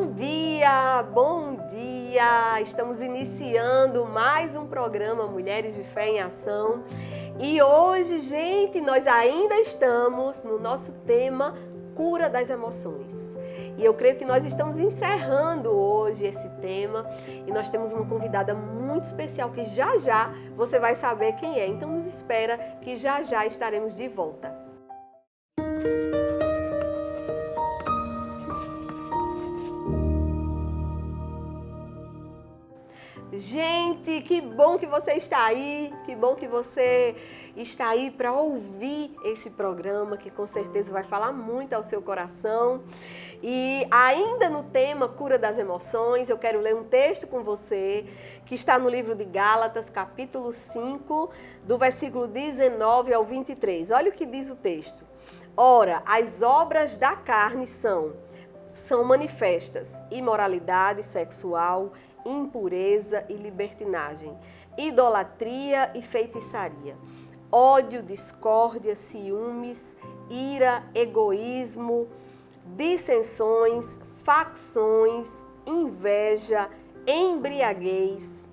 Bom dia, bom dia! Estamos iniciando mais um programa Mulheres de Fé em Ação e hoje, gente, nós ainda estamos no nosso tema Cura das Emoções. E eu creio que nós estamos encerrando hoje esse tema e nós temos uma convidada muito especial que já já você vai saber quem é. Então nos espera que já já estaremos de volta. Gente, que bom que você está aí, que bom que você está aí para ouvir esse programa que com certeza vai falar muito ao seu coração. E ainda no tema Cura das Emoções, eu quero ler um texto com você que está no livro de Gálatas, capítulo 5, do versículo 19 ao 23. Olha o que diz o texto. Ora, as obras da carne são manifestas: imoralidade sexual, impureza e libertinagem, idolatria e feitiçaria, ódio, discórdia, ciúmes, ira, egoísmo, dissensões, facções, inveja, embriaguez,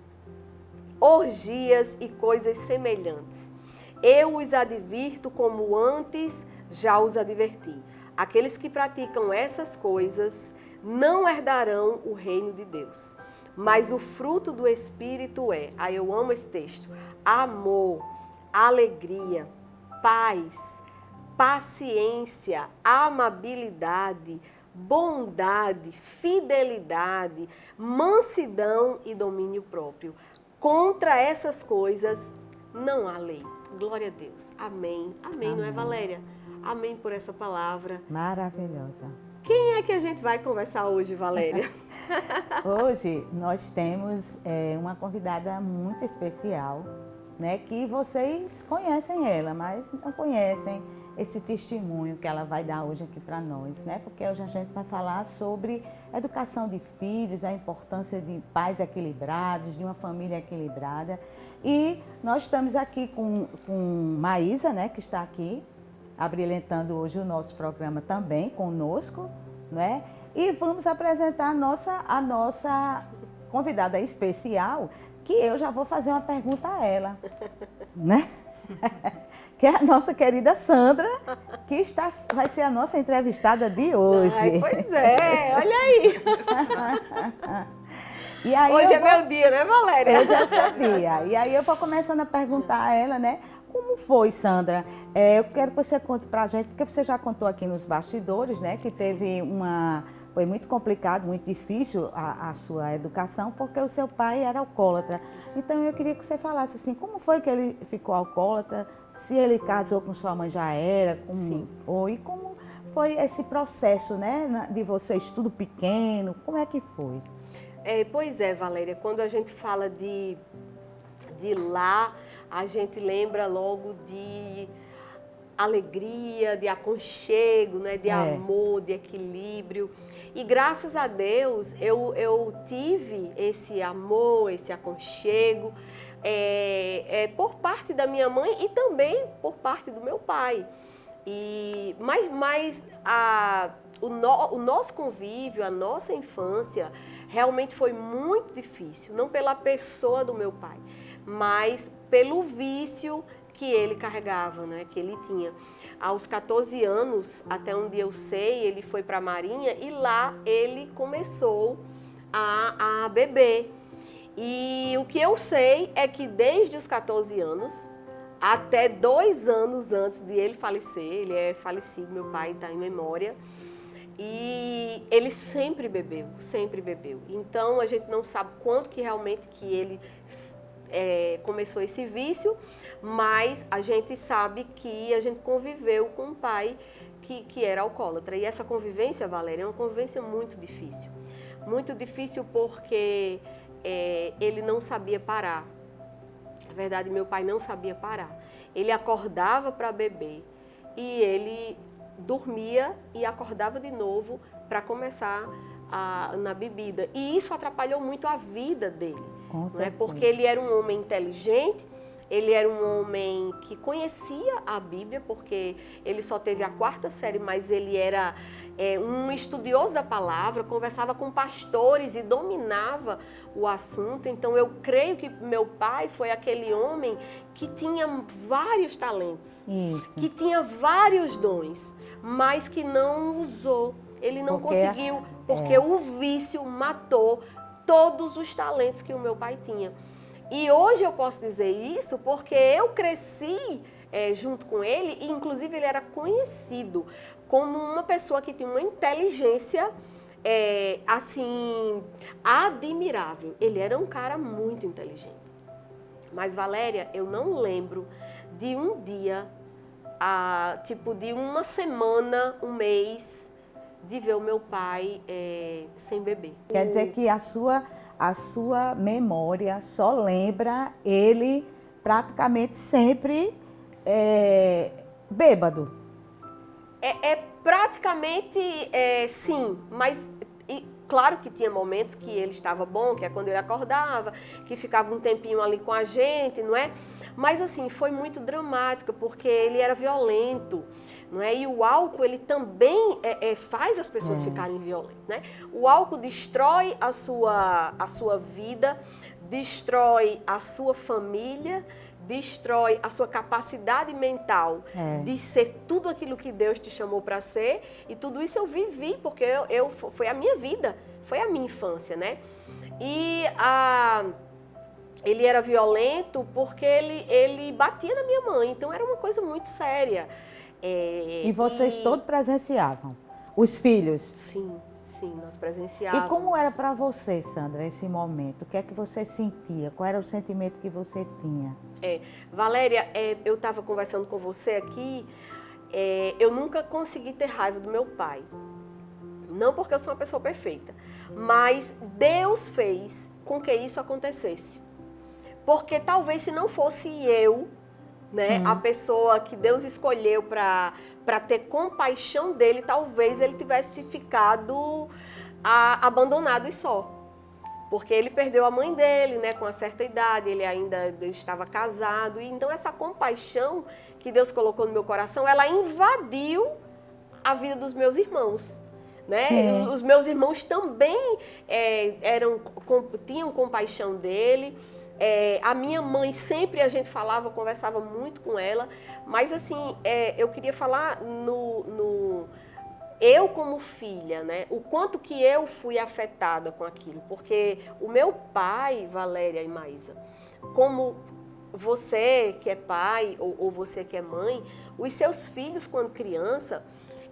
orgias e coisas semelhantes. Eu os advirto como antes já os adverti. Aqueles que praticam essas coisas não herdarão o reino de Deus. Mas o fruto do Espírito é, eu amo esse texto, amor, alegria, paz, paciência, amabilidade, bondade, fidelidade, mansidão e domínio próprio. Contra essas coisas não há lei. Glória a Deus. Amém. Amém, Amém. Não é, Valéria? Amém por essa palavra. Maravilhosa. Quem é que a gente vai conversar hoje, Valéria? Hoje nós temos uma convidada muito especial, né? Que vocês conhecem ela, mas não conhecem esse testemunho que ela vai dar hoje aqui para nós, né? Porque hoje a gente vai falar sobre educação de filhos, a importância de pais equilibrados, de uma família equilibrada. E nós estamos aqui com Maísa, né? Que está aqui, abrilhantando hoje o nosso programa também conosco, né? E vamos apresentar a nossa convidada especial, que eu já vou fazer uma pergunta a ela, né? Que é a nossa querida Sandra, que vai ser a nossa entrevistada de hoje. Ai, pois é, olha aí. E aí hoje é meu dia, né, Valéria? Hoje é o seu dia. E aí eu vou começando a perguntar a ela, né? Como foi, Sandra? Eu quero que você conte pra gente, porque você já contou aqui nos bastidores, né? Que teve foi muito complicado, muito difícil a sua educação, porque o seu pai era alcoólatra. Então eu queria que você falasse assim, como foi que ele ficou alcoólatra? Se ele casou com sua mãe já era, como foi? Como foi esse processo, né? De vocês tudo pequeno, como é que foi? Pois é, Valéria, quando a gente fala de lá, a gente lembra logo de alegria, de aconchego, né? De amor, de equilíbrio. E graças a Deus eu tive esse amor, esse aconchego por parte da minha mãe e também por parte do meu pai. Mas o nosso convívio, a nossa infância realmente foi muito difícil, não pela pessoa do meu pai, mas pelo vício que ele carregava, né, que ele tinha. Aos 14 anos, até onde eu sei, ele foi para a Marinha e lá ele começou a beber. E o que eu sei é que desde os 14 anos, até 2 anos antes de ele falecer, ele é falecido, meu pai está em memória, e ele sempre bebeu, sempre bebeu. Então a gente não sabe quanto que realmente que ele começou esse vício, mas a gente sabe que a gente conviveu com um pai que era alcoólatra. E essa convivência, Valéria, é uma convivência muito difícil. Muito difícil porque ele não sabia parar. Na verdade, meu pai não sabia parar. Ele acordava para beber e ele dormia e acordava de novo para começar na bebida. E isso atrapalhou muito a vida dele, né? Porque ele era um homem inteligente, ele era um homem que conhecia a Bíblia, porque ele só teve a 4ª série, mas ele era um estudioso da palavra, conversava com pastores e dominava o assunto. Então eu creio que meu pai foi aquele homem que tinha vários talentos, que tinha vários dons, mas que não usou. Ele não conseguiu, porque o vício matou todos os talentos que o meu pai tinha. E hoje eu posso dizer isso porque eu cresci junto com ele, e inclusive ele era conhecido como uma pessoa que tinha uma inteligência assim, admirável. Ele era um cara muito inteligente. Mas, Valéria, eu não lembro de um dia, tipo de uma semana, um mês, de ver o meu pai sem beber. Quer dizer que a sua memória só lembra ele praticamente sempre bêbado. Praticamente sim, mas claro que tinha momentos que ele estava bom, que é quando ele acordava, que ficava um tempinho ali com a gente, não é? Mas assim, foi muito dramática, porque ele era violento, não é? E o álcool, ele também faz as pessoas ficarem violentas, né? O álcool destrói a sua vida, destrói a sua família, destrói a sua capacidade mental de ser tudo aquilo que Deus te chamou para ser. E tudo isso eu vivi, porque foi a minha vida, foi a minha infância, né? E ele era violento porque ele batia na minha mãe, então era uma coisa muito séria. E vocês todos presenciavam? Os filhos? Sim, nós presenciávamos. E como era para você, Sandra, esse momento? O que é que você sentia? Qual era o sentimento que você tinha? Valéria, eu estava conversando com você aqui, eu nunca consegui ter raiva do meu pai. Não porque eu sou uma pessoa perfeita, mas Deus fez com que isso acontecesse. Porque talvez se não fosse eu, né, a pessoa que Deus escolheu para ter compaixão dele, talvez ele tivesse ficado abandonado e só. Porque ele perdeu a mãe dele, né, com uma certa idade, ele ainda estava casado. E então essa compaixão que Deus colocou no meu coração, ela invadiu a vida dos meus irmãos. Né? Os meus irmãos também tinham compaixão dele. A minha mãe sempre a gente conversava muito com ela. Mas assim, eu queria falar eu como filha, né? O quanto que eu fui afetada com aquilo. Porque o meu pai, Valéria e Maísa, como você que é pai ou você que é mãe, os seus filhos quando criança,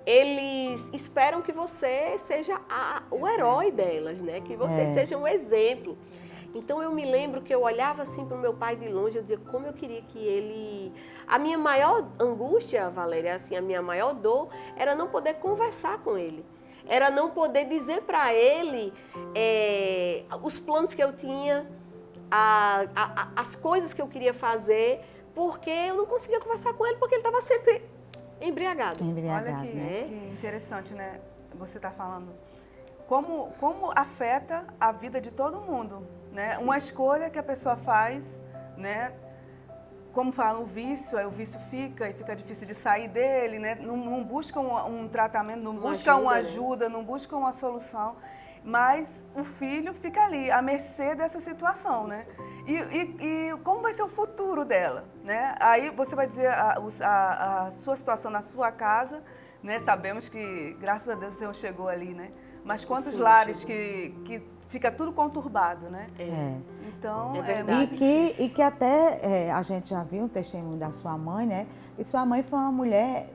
eles esperam que você seja o herói delas, né? Que você seja um exemplo. Então eu me lembro que eu olhava assim para o meu pai de longe, eu dizia como eu queria que ele... A minha maior angústia, Valéria, assim, a minha maior dor era não poder conversar com ele. Era não poder dizer para ele os planos que eu tinha, as coisas que eu queria fazer, porque eu não conseguia conversar com ele, porque ele estava sempre embriagado. Olha que interessante, né? Você está falando. Como afeta a vida de todo mundo, né? Sim. Uma escolha que a pessoa faz, né? Como fala, o vício fica difícil de sair dele, né? Não busca um tratamento, não busca uma ajuda, não busca uma solução, mas o filho fica ali, à mercê dessa situação, né? E como vai ser o futuro dela, né? Aí você vai dizer a sua situação na sua casa, né? Sabemos que, graças a Deus, o Senhor chegou ali, né? Mas quantos lares que fica tudo conturbado, né? Então, é verdade. E que até a gente já viu um testemunho da sua mãe, né? E sua mãe foi uma mulher,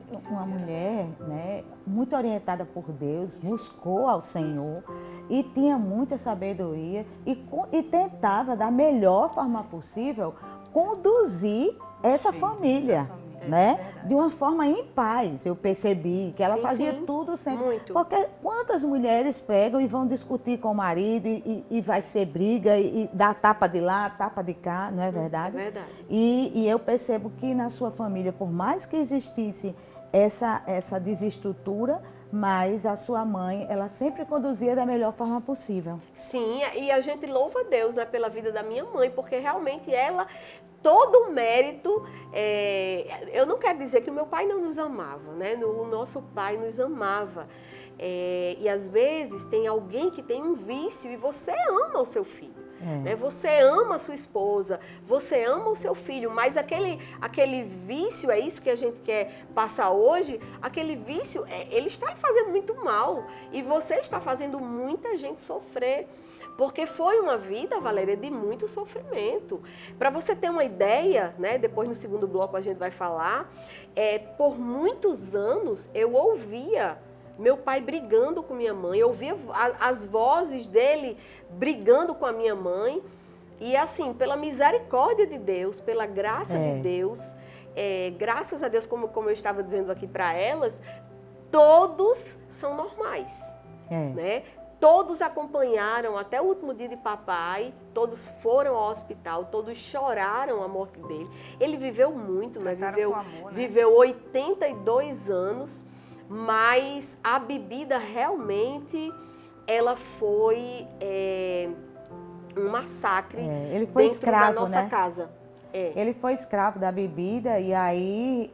né, muito orientada por Deus, buscou ao Senhor e tinha muita sabedoria e tentava, da melhor forma possível, conduzir essa família. Né? De uma forma em paz, eu percebi que ela fazia tudo sempre. Muito. Porque quantas mulheres pegam e vão discutir com o marido e vai ser briga e dá tapa de lá, tapa de cá, não é verdade? É verdade. E eu percebo que na sua família, por mais que existisse essa desestrutura, mas a sua mãe, ela sempre conduzia da melhor forma possível. Sim, e a gente louva a Deus, né, pela vida da minha mãe, porque realmente ela... Todo o mérito, eu não quero dizer que o meu pai não nos amava, né? O nosso pai nos amava. E às vezes tem alguém que tem um vício e você ama o seu filho. É. Você ama a sua esposa, você ama o seu filho, mas aquele vício, é isso que a gente quer passar hoje, aquele vício, ele está fazendo muito mal e você está fazendo muita gente sofrer. Porque foi uma vida, Valéria, de muito sofrimento. Para você ter uma ideia, né, depois no segundo bloco a gente vai falar, por muitos anos eu ouvia meu pai brigando com minha mãe, eu ouvia as vozes dele brigando com a minha mãe. E assim, pela misericórdia de Deus, pela graça de Deus, graças a Deus, como eu estava dizendo aqui para elas, todos são normais, né? Todos acompanharam até o último dia de papai, todos foram ao hospital, todos choraram a morte dele. Ele viveu muito, né? Viveu 82 anos, mas a bebida realmente, ela foi um massacre ele foi dentro escravo, da nossa né? casa. Ele foi escravo da bebida e aí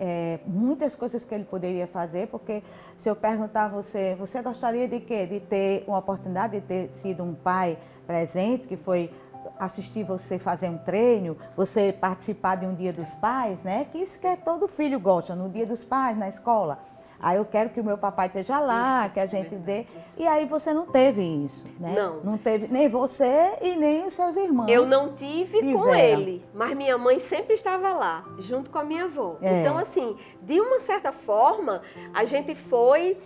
muitas coisas que ele poderia fazer, porque se eu perguntar a você, você gostaria de quê? De ter uma oportunidade de ter sido um pai presente, que foi assistir você fazer um treino, você participar de um dia dos pais, né? Que isso que todo filho gosta, no dia dos pais, na escola. Aí eu quero que o meu papai esteja lá, que a gente dê. E aí você não teve isso, né? Não teve nem você e nem os seus irmãos. Eu não tive com ele, mas minha mãe sempre estava lá, junto com a minha avó. Então, assim, de uma certa forma, a gente foi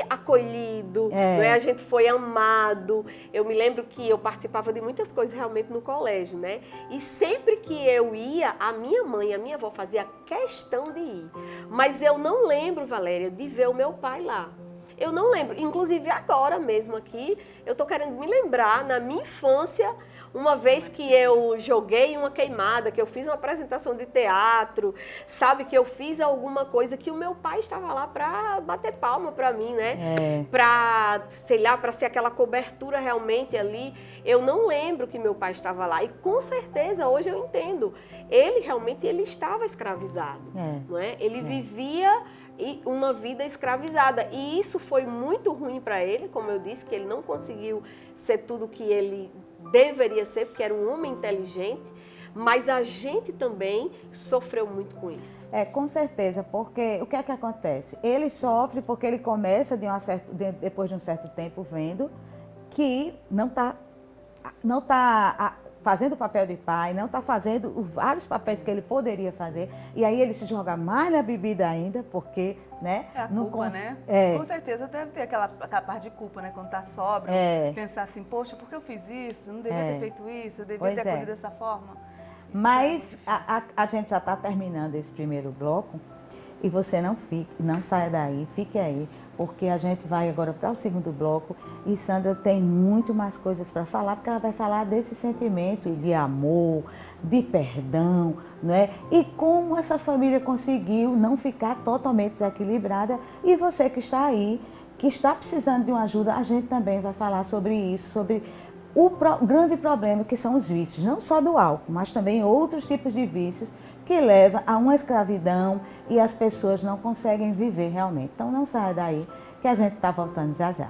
acolhido, né? A gente foi amado. Eu me lembro que eu participava de muitas coisas realmente no colégio, né? E sempre que eu ia, a minha mãe e a minha avó fazia questão de ir. Mas eu não lembro, Valéria, de ver o meu pai lá. Eu não lembro. Inclusive agora mesmo aqui, eu estou querendo me lembrar, na minha infância, uma vez que eu joguei uma queimada, que eu fiz uma apresentação de teatro, sabe, que eu fiz alguma coisa que o meu pai estava lá para bater palma para mim, né? Para, sei lá, para ser aquela cobertura realmente ali. Eu não lembro que meu pai estava lá. E com certeza hoje eu entendo. Ele realmente estava escravizado, não é? Ele vivia uma vida escravizada. E isso foi muito ruim para ele, como eu disse, que ele não conseguiu ser tudo que ele deveria ser, porque era um homem inteligente, mas a gente também sofreu muito com isso. Com certeza, porque o que é que acontece? Ele sofre porque ele começa, depois de um certo tempo, vendo que não está fazendo o papel de pai, não está fazendo vários papéis que ele poderia fazer, e aí ele se joga mais na bebida ainda, porque, né? A culpa, né? Com certeza deve ter aquela parte de culpa, né? Quando está sóbrio, pensar assim, poxa, por que eu fiz isso? Eu não devia ter feito isso, eu devia ter acolhido dessa forma. Mas a gente já está terminando esse primeiro bloco, e você não saia daí, fique aí, porque a gente vai agora para o segundo bloco e Sandra tem muito mais coisas para falar, porque ela vai falar desse sentimento de amor, de perdão, né? E como essa família conseguiu não ficar totalmente desequilibrada. E você que está aí, que está precisando de uma ajuda, a gente também vai falar sobre isso, sobre o grande problema que são os vícios, não só do álcool, mas também outros tipos de vícios que leva a uma escravidão e as pessoas não conseguem viver realmente. Então não saia daí, que a gente está voltando já já.